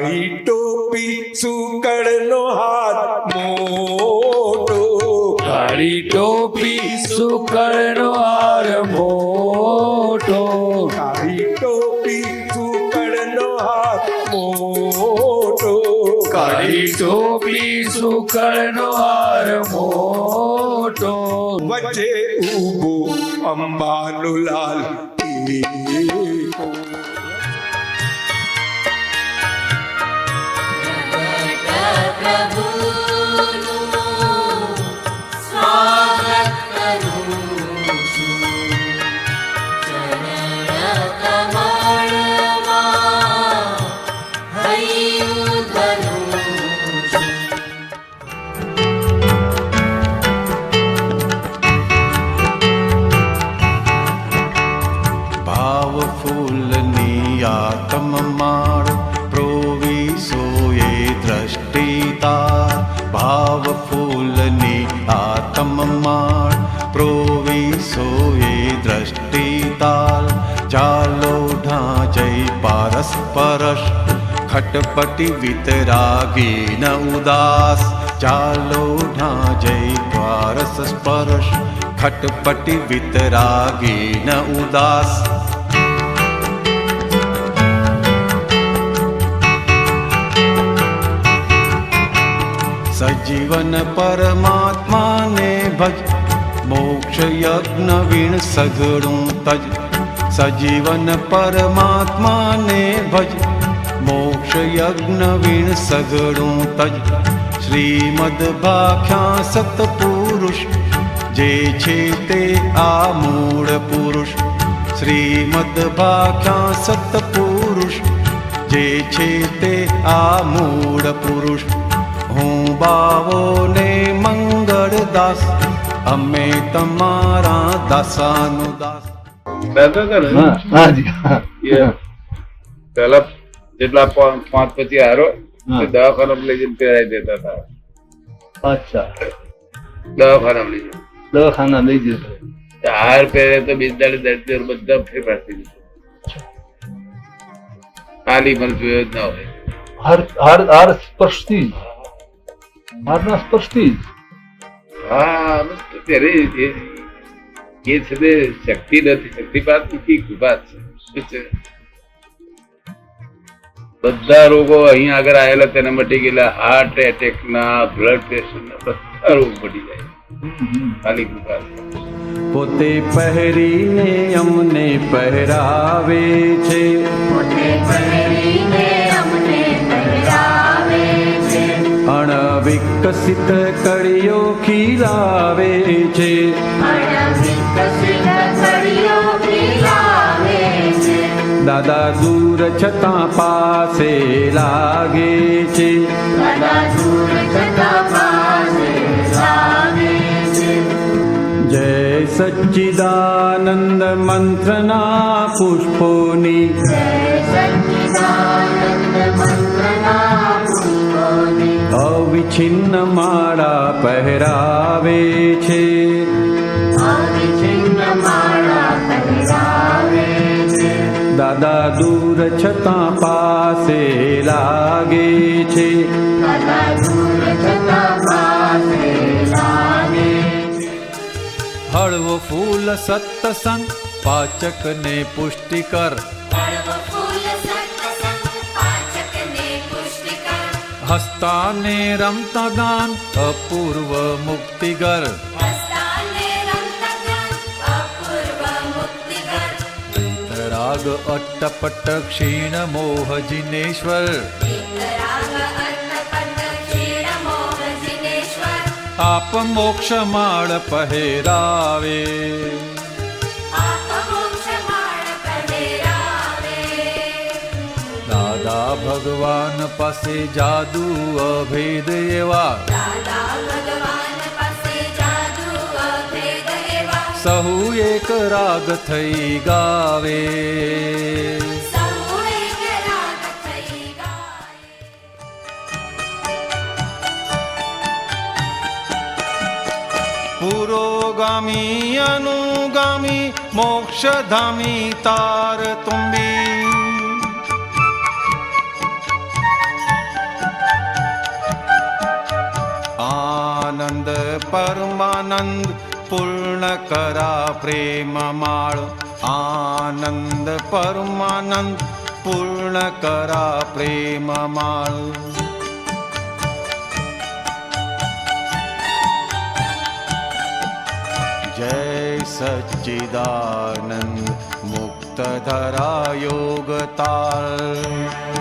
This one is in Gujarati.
કાળી ટોપી સુકળનો હાથ મોટો, કાળી ટોપી સુકળનો હાર મોટો, કાળી ટોપી સુકળનો હાથ મોટો, કાળી ટોપી સુકળનો હાર મોટો, વચ્ચે ઊભો અંબાનો લાલ ટીકો. ભાવ ફૂલની આત્મમાળ પ્રોવિસોએ દ્રષ્ટિતા, ભાવ ફૂલની આત્મમાળ પ્રોવિસોએ દ્રષ્ટિતાલ, ચાલો ઢાંચઈ પારસ્પરશ ખટપટી વિતરાગી ન ઉદાસ, ચાલો ઢાંચઈ પારસ્પરશ ખટપટી વિતરાગી ન ઉદાસ. સજીવન પરમાત્માને ભજ, મોક્ષ યજ્ઞ વીણ સઘળું તજ, સજીવન પરમાત્માને ભજ, મોક્ષ યજ્ઞ વીણ સઘળું તજ. શ્રીમદ ભાખ્યા સતપુરુષ જે છે તે આ મૂળ પુરુષ, શ્રીમદ ભાખ્યા સતપુરુષ જે છે તે આ મૂળ પુરુષ. હું બાવો ને મંગળદાસ, અમે તમારા દાસાનો દાસ. પેલા જેટલા 5-25 હારો દવાખાના લઈ જઈને પહેરાઈ દેતા હતા. અચ્છા, દવાખાના લઈ જઈને દવાખાના લઈ જતો. હાર પહેરે તો બીજદાડે દર્દીઓ બધા ફેરફાર થઈ જશે. આલી પણ જોયો જ ના હોય. હાર સ્પર્શથી હારના સ્પર્શથી હા, ત્યારે એ છે તે શક્તિ નથી, શક્તિપાત નથી, કૃપા છે. શું છે? બધા રોગો અહીંયા આગળ આવેલા તેને મટી ગયેલા. હાર્ટ એટેક ના, બ્લડ પ્રેશર ના બધા રોગ મટી જાય ખાલી કૃપા. પોતે પહેરીને અમને પહેરાવે છે, અણવિકસિત કળીઓ ખીલાવે છે, દાદા દૂર છતાં પાસે લાગે છે, જય સચ્ચિદાનંદ મંત્રના પુષ્પોની, અવિછિન્ન માળા પહેરાવે છે, દાદા દૂર છતાં પાસે લાગે છે, હળવો ફૂલ સત્સંગ પાચક ને પુષ્ટિકર, હસ્તાને રમતા ગાન અપૂર્વ મુક્તિગર, રાગ અટ્ટપટ્ટ ક્ષીણ મોહ જિનેશ્વર, આપ મોક્ષ માળ પહેરાવે, દાદા ભગવાન પાસે જાદુ અભેદ એવા, સહુ એક રાગ થઈ ગાવે, પુરોગામી અનુગામી મોક્ષધામી તાર તુંબી, આનંદ પરમાનંદ પૂર્ણ કરા પ્રેમ માળ આનંદ પરમાનંદ પૂર્ણ કરા પ્રેમ માળ જય સચ્ચિદાનંદ મુક્ત ધરા યોગ તાલ